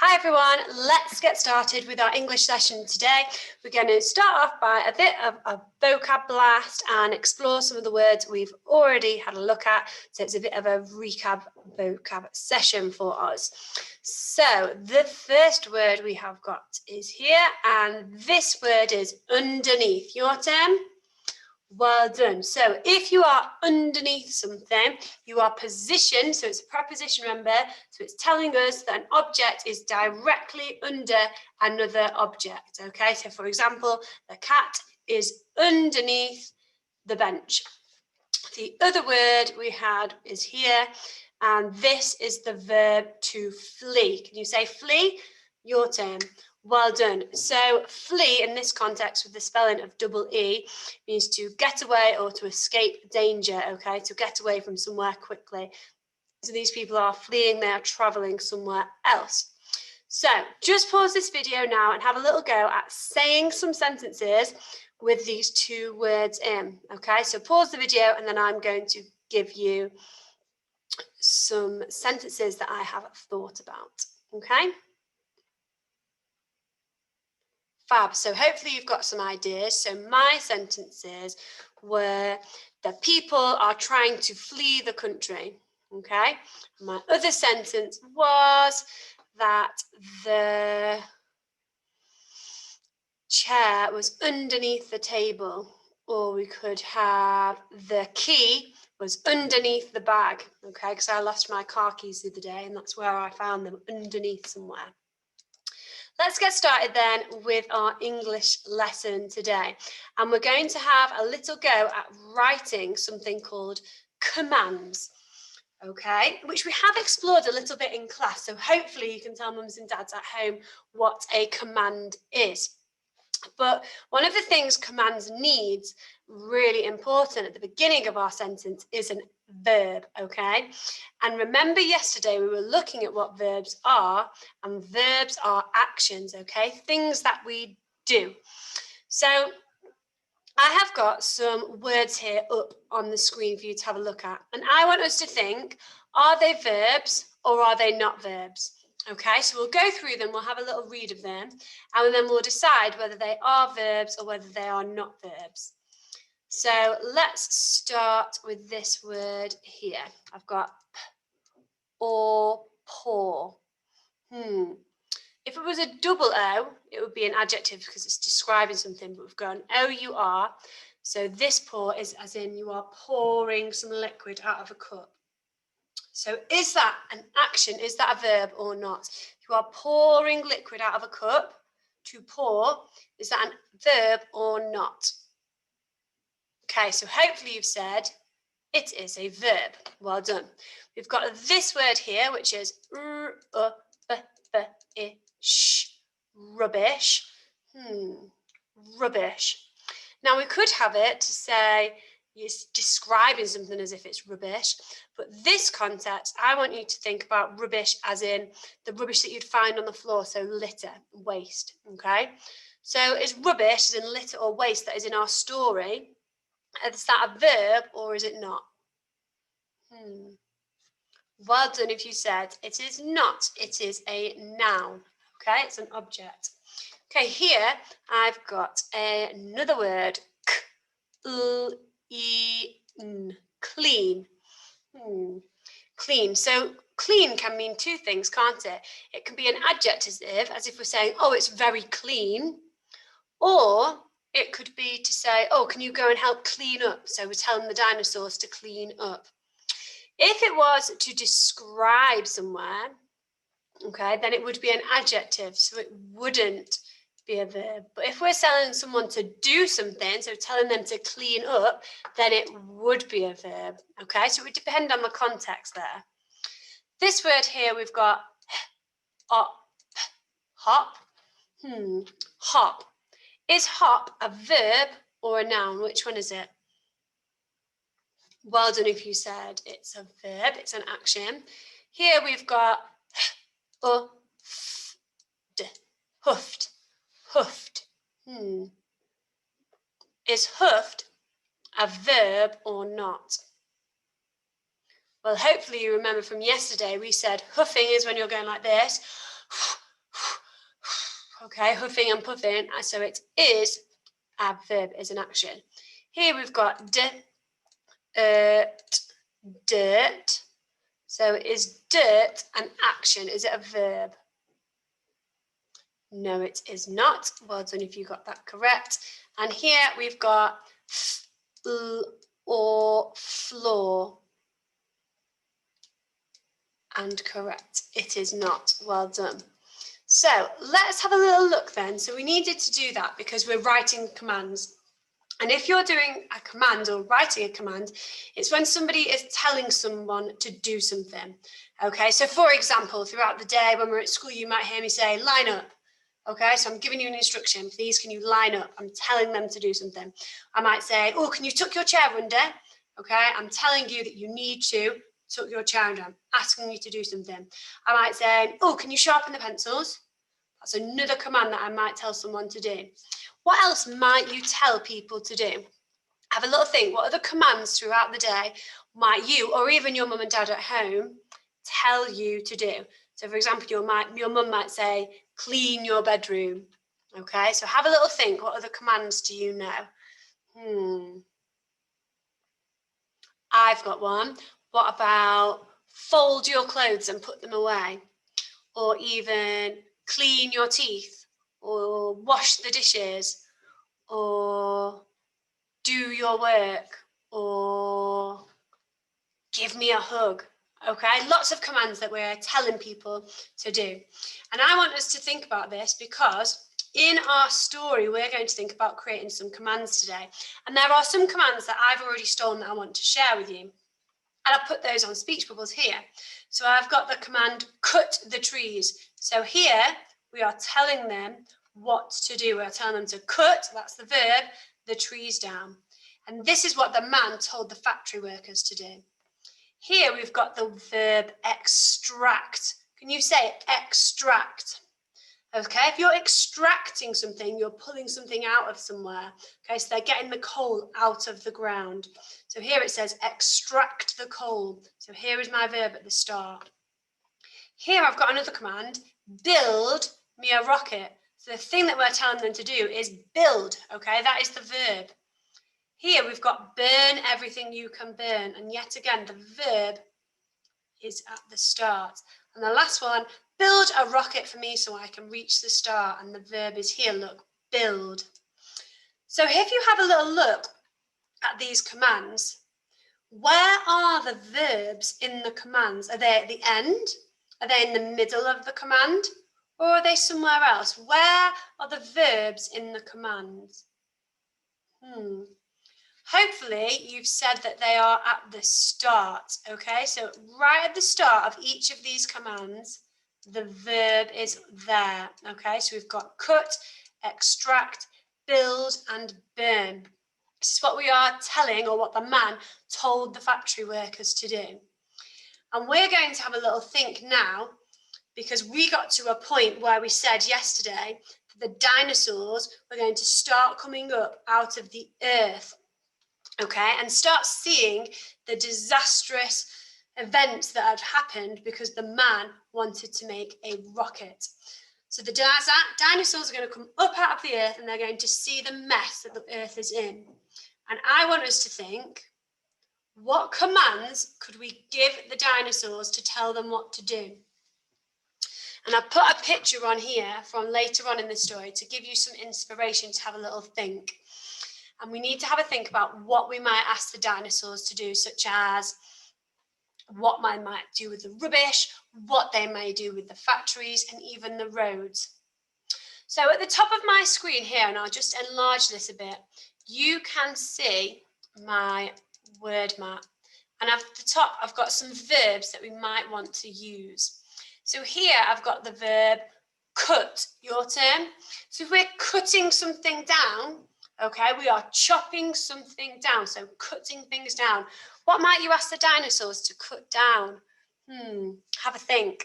Hi everyone, let's get started with our English session today. We're going to start off by a bit of a vocab blast and explore some of the words we've already had a look at. So it's a bit of a recap vocab session for us. So the first word we have got is here, and this word is underneath. Your turn. Well done. So if you are underneath something, you are positioned, so it's a preposition, remember, so it's telling us that an object is directly under another object, okay? So for example, the cat is underneath the bench. The other word we had is here, and this is the verb to flee. Can you say flee? Your turn. Well done. So flee in this context with the spelling of double E means to get away or to escape danger, okay? To get away from somewhere quickly. So these people are fleeing, they are traveling somewhere else. So just pause this video now and have a little go at saying some sentences with these two words in, okay? So pause the video and then I'm going to give you some sentences that I have thought about, okay? Fab. So hopefully you've got some ideas. So my sentences were the people are trying to flee the country. Okay. And my other sentence was that the chair was underneath the table. Or we could have the key was underneath the bag. Okay, because I lost my car keys the other day and that's where I found them, underneath somewhere. Let's get started then with our English lesson today. And we're going to have a little go at writing something called commands, okay, which we have explored a little bit in class. So hopefully you can tell mums and dads at home what a command is. But one of the things commands needs, really important at the beginning of our sentence, is an verb, okay? And remember yesterday we were looking at what verbs are, and verbs are actions, okay? Things that we do. So I have got some words here up on the screen for you to have a look at. And I want us to think, are they verbs or are they not verbs? Okay, so we'll go through them, we'll have a little read of them, and then we'll decide whether they are verbs or whether they are not verbs. So let's start with this word here. I've got p or pour. If it was a double O, it would be an adjective because it's describing something, but we've got an O-U-R. So this pour is as in you are pouring some liquid out of a cup. So is that an action? Is that a verb or not? You are pouring liquid out of a cup. To pour, is that a verb or not? Okay, so hopefully you've said it is a verb. Well done. We've got this word here, which is rubbish. Rubbish. Now we could have it to say it's describing something as if it's rubbish, but this context, I want you to think about rubbish as in the rubbish that you'd find on the floor, so litter, waste, okay? So is rubbish as in litter or waste that is in our story, is that a verb or is it not? Well done if you said it is not, it is a noun, okay? It's an object. Okay, here I've got another word, clean. Clean. So clean can mean two things, can't it? It can be an adjective, as if we're saying, oh, it's very clean. Or it could be to say, oh, can you go and help clean up? So we're telling the dinosaurs to clean up. If it was to describe somewhere, okay, then it would be an adjective. So it wouldn't be a verb. But if we're telling someone to do something, so telling them to clean up, then it would be a verb. Okay, so it would depend on the context there. This word here we've got hop. Hop. Is hop a verb or a noun? Which one is it? Well done if you said it's a verb, it's an action. Here we've got huffed. Huffed. Is huffed a verb or not? Well, hopefully you remember from yesterday, we said huffing is when you're going like this. Okay, huffing and puffing. So it is, a verb is an action. Here we've got dirt. So is dirt an action? Is it a verb? No, it is not. Well done if you got that correct. And here we've got or floor. And correct, it is not. Well done. So let's have a little look then. So we needed to do that because we're writing commands. And if you're doing a command or writing a command, it's when somebody is telling someone to do something. Okay, so for example, throughout the day when we're at school, you might hear me say, line up. Okay, so I'm giving you an instruction. Please, can you line up? I'm telling them to do something. I might say, oh, can you tuck your chair under? Okay, I'm telling you that you need to tuck your chair under. I'm asking you to do something. I might say, oh, can you sharpen the pencils? That's another command that I might tell someone to do. What else might you tell people to do? Have a little think. What other commands throughout the day might you, or even your mum and dad at home, tell you to do? So, for example, your mum might say, clean your bedroom. Okay, so have a little think. What other commands do you know? I've got one. What about fold your clothes and put them away? Or even clean your teeth? Or wash the dishes? Or do your work? Or give me a hug? Okay, lots of commands that we're telling people to do. And I want us to think about this because in our story, we're going to think about creating some commands today. And there are some commands that I've already stolen that I want to share with you. And I'll put those on speech bubbles here. So I've got the command, cut the trees. So here we are telling them what to do. We're telling them to cut, that's the verb, the trees down. And this is what the man told the factory workers to do. Here we've got the verb extract. Can you say extract? Okay, if you're extracting something, you're pulling something out of somewhere. Okay, so they're getting the coal out of the ground. So here it says extract the coal. So here is my verb at the start. Here I've got another command, build me a rocket. So the thing that we're telling them to do is build. Okay, that is the verb. Here we've got burn everything you can burn. And yet again, the verb is at the start. And the last one, build a rocket for me so I can reach the star. And the verb is here, look, build. So if you have a little look at these commands, where are the verbs in the commands? Are they at the end? Are they in the middle of the command? Or are they somewhere else? Where are the verbs in the commands? Hopefully you've said that they are at the start, okay? So right at the start of each of these commands, the verb is there, okay? So we've got cut, extract, build, and burn. This is what we are telling, or what the man told the factory workers to do. And we're going to have a little think now, because we got to a point where we said yesterday that the dinosaurs were going to start coming up out of the earth. Okay, and start seeing the disastrous events that had happened because the man wanted to make a rocket. So the dinosaurs are going to come up out of the earth and they're going to see the mess that the earth is in. And I want us to think, what commands could we give the dinosaurs to tell them what to do? And I've put a picture on here from later on in the story to give you some inspiration to have a little think. And we need to have a think about what we might ask the dinosaurs to do, such as what they might do with the rubbish, what they may do with the factories, and even the roads. So at the top of my screen here, and I'll just enlarge this a bit, you can see my word map. And at the top, I've got some verbs that we might want to use. So here I've got the verb cut, your turn. So if we're cutting something down, okay, we are chopping something down, so cutting things down. What might you ask the dinosaurs to cut down? Have a think.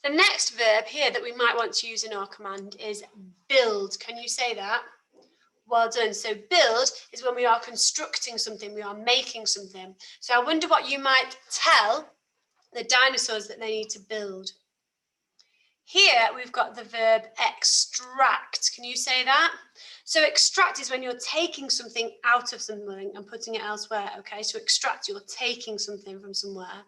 The next verb here that we might want to use in our command is build. Can you say that? Well done. So build is when we are constructing something, we are making something. So I wonder what you might tell the dinosaurs that they need to build. Here we've got the verb extract. extract. Can you say that? So extract is when you're taking something out of something and putting it elsewhere, okay? So extract, you're taking something from somewhere.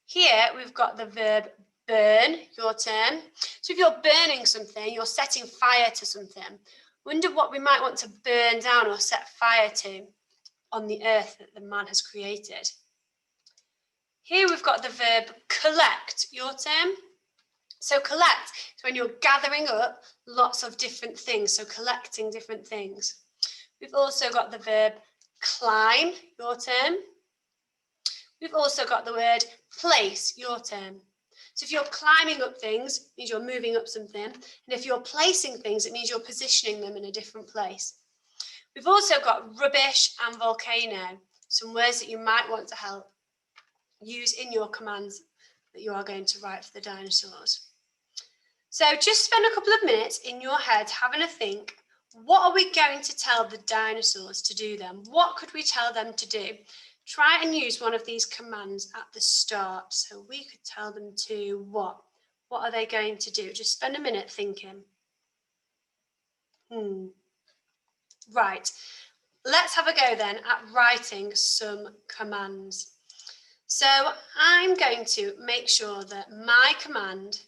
Here we've got the verb burn, your turn. So if you're burning something, you're setting fire to something. Wonder what we might want to burn down or set fire to on the earth that the man has created. Here we've got the verb collect, your turn. So collect is when you're gathering up lots of different things, so collecting different things. We've also got the verb climb, your turn. We've also got the word place, your turn. So if you're climbing up things, it means you're moving up something. And if you're placing things, it means you're positioning them in a different place. We've also got rubbish and volcano, some words that you might want to help use in your commands that you are going to write for the dinosaurs. So just spend a couple of minutes in your head having a think, what are we going to tell the dinosaurs to do then? What could we tell them to do? Try and use one of these commands at the start. So we could tell them to what? What are they going to do? Just spend a minute thinking. Right, let's have a go then at writing some commands. So I'm going to make sure that my command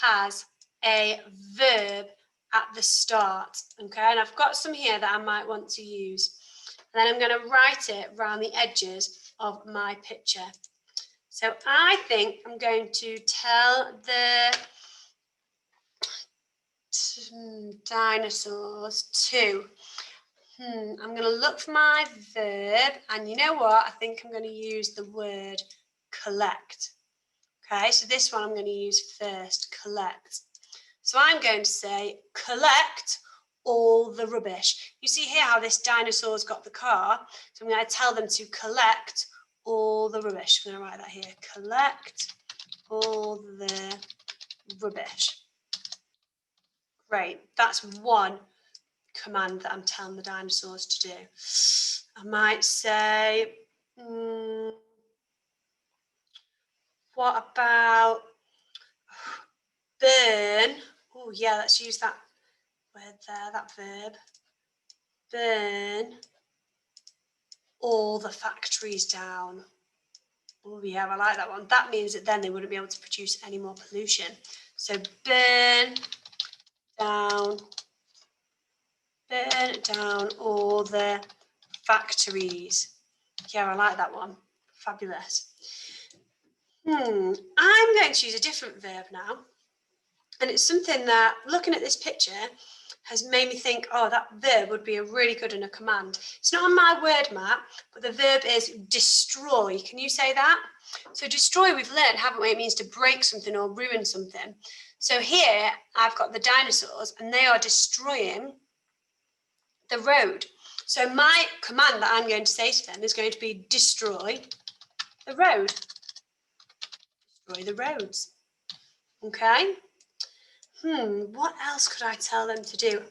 has a verb at the start, okay? And I've got some here that I might want to use. And then I'm going to write it around the edges of my picture. So I think I'm going to tell the dinosaurs to, I'm going to look for my verb, and you know what? I think I'm going to use the word collect. Okay, so this one I'm going to use first, collect. So I'm going to say, collect all the rubbish. You see here how this dinosaur's got the car. So I'm going to tell them to collect all the rubbish. I'm going to write that here, collect all the rubbish. Great, that's one command that I'm telling the dinosaurs to do. I might say, what about burn? Oh yeah, let's use that word there, that verb. Burn all the factories down. Oh yeah, I like that one. That means that then they wouldn't be able to produce any more pollution. So burn down all the factories. Yeah, I like that one. Fabulous. I'm going to use a different verb now. And it's something that, looking at this picture, has made me think, oh, that verb would be a really good in a command. It's not on my word map, but the verb is destroy. Can you say that? So destroy, we've learned, haven't we? It means to break something or ruin something. So here I've got the dinosaurs and they are destroying the road. So my command that I'm going to say to them is going to be destroy the road. Destroy the roads. Okay. What else could I tell them to do?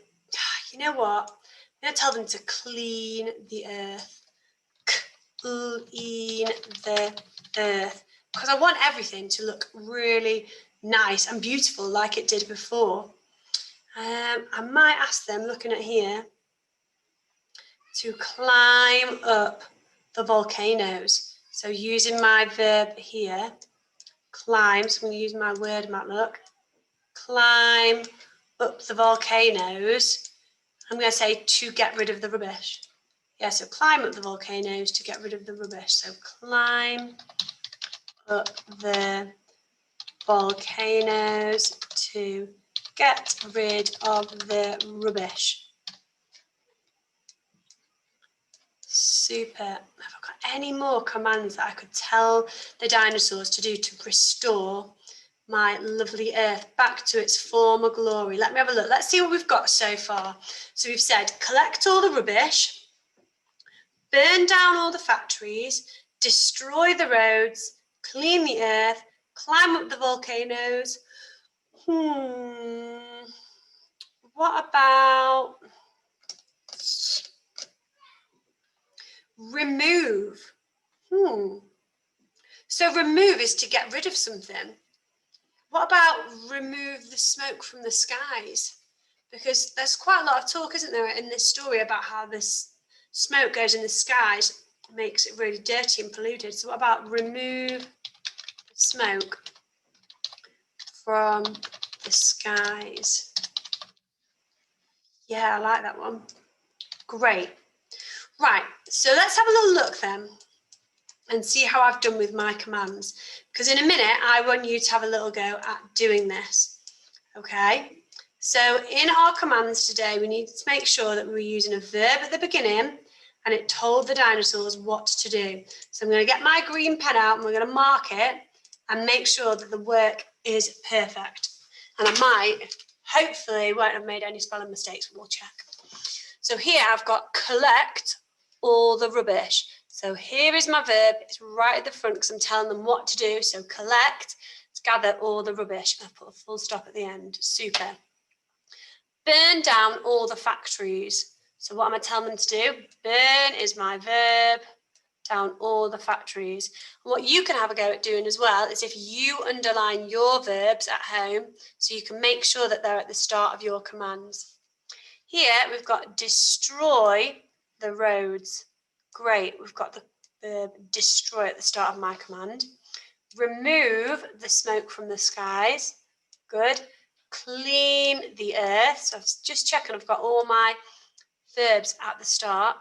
You know what? I'm going to tell them to clean the earth. Clean the earth. Because I want everything to look really nice and beautiful like it did before. I might ask them, looking at here, to climb up the volcanoes. So using my verb here, climb, so I'm going to use my word map, look. Climb up the volcanoes. I'm going to say to get rid of the rubbish. Yeah, so climb up the volcanoes to get rid of the rubbish. So climb up the volcanoes to get rid of the rubbish. Super. Have I got any more commands that I could tell the dinosaurs to do to restore my lovely earth back to its former glory? Let me have a look. Let's see what we've got so far. So we've said collect all the rubbish, burn down all the factories, destroy the roads, clean the earth, climb up the volcanoes. What about remove? So remove is to get rid of something. What about remove the smoke from the skies? Because there's quite a lot of talk, isn't there, in this story about how this smoke goes in the skies, makes it really dirty and polluted. So what about remove the smoke from the skies? Yeah, I like that one. Great. Right, so let's have a little look then and see how I've done with my commands. Because in a minute, I want you to have a little go at doing this. Okay, so in our commands today, we need to make sure that we're using a verb at the beginning and it told the dinosaurs what to do. So I'm going to get my green pen out and we're going to mark it and make sure that the work is perfect. And I might, hopefully, won't have made any spelling mistakes, but we'll check. So here I've got collect all the rubbish. So here is my verb. It's right at the front because I'm telling them what to do. So collect, gather all the rubbish. I put a full stop at the end. Super. Burn down all the factories. So what am I telling them to do? Burn is my verb. Down all the factories. And what you can have a go at doing as well is if you underline your verbs at home so you can make sure that they're at the start of your commands. Here we've got destroy the roads. Great, we've got the verb destroy at the start of my command. Remove the smoke from the skies. Good. Clean the earth. So I'm just checking I've got all my verbs at the start.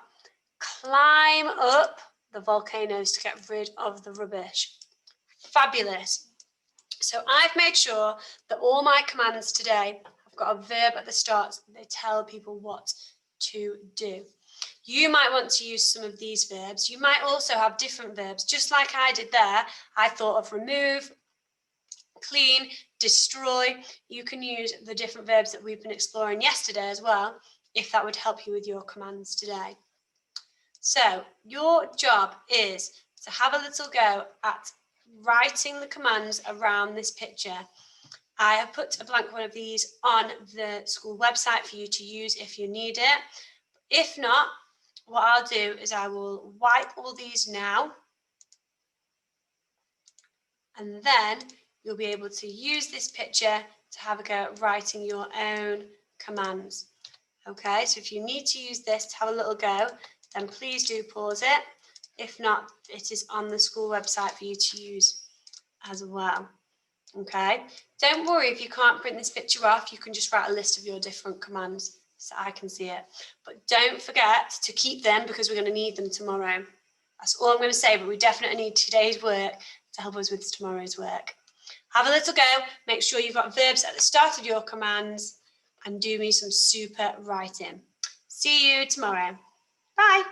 Climb up the volcanoes to get rid of the rubbish. Fabulous. So I've made sure that all my commands today have got a verb at the start so that they tell people what to do. You might want to use some of these verbs. You might also have different verbs. Just like I did there, I thought of remove, clean, destroy. You can use the different verbs that we've been exploring yesterday as well, if that would help you with your commands today. So your job is to have a little go at writing the commands around this picture. I have put a blank one of these on the school website for you to use if you need it. If not, what I'll do is I will wipe all these now, and then you'll be able to use this picture to have a go at writing your own commands. Okay, so if you need to use this to have a little go, then please do pause it. If not, it is on the school website for you to use as well. Okay, don't worry if you can't print this picture off, you can just write a list of your different commands so I can see it. But don't forget to keep them because we're going to need them tomorrow. That's all I'm going to say, but we definitely need today's work to help us with tomorrow's work. Have a little go, make sure you've got verbs at the start of your commands and do me some super writing. See you tomorrow. Bye.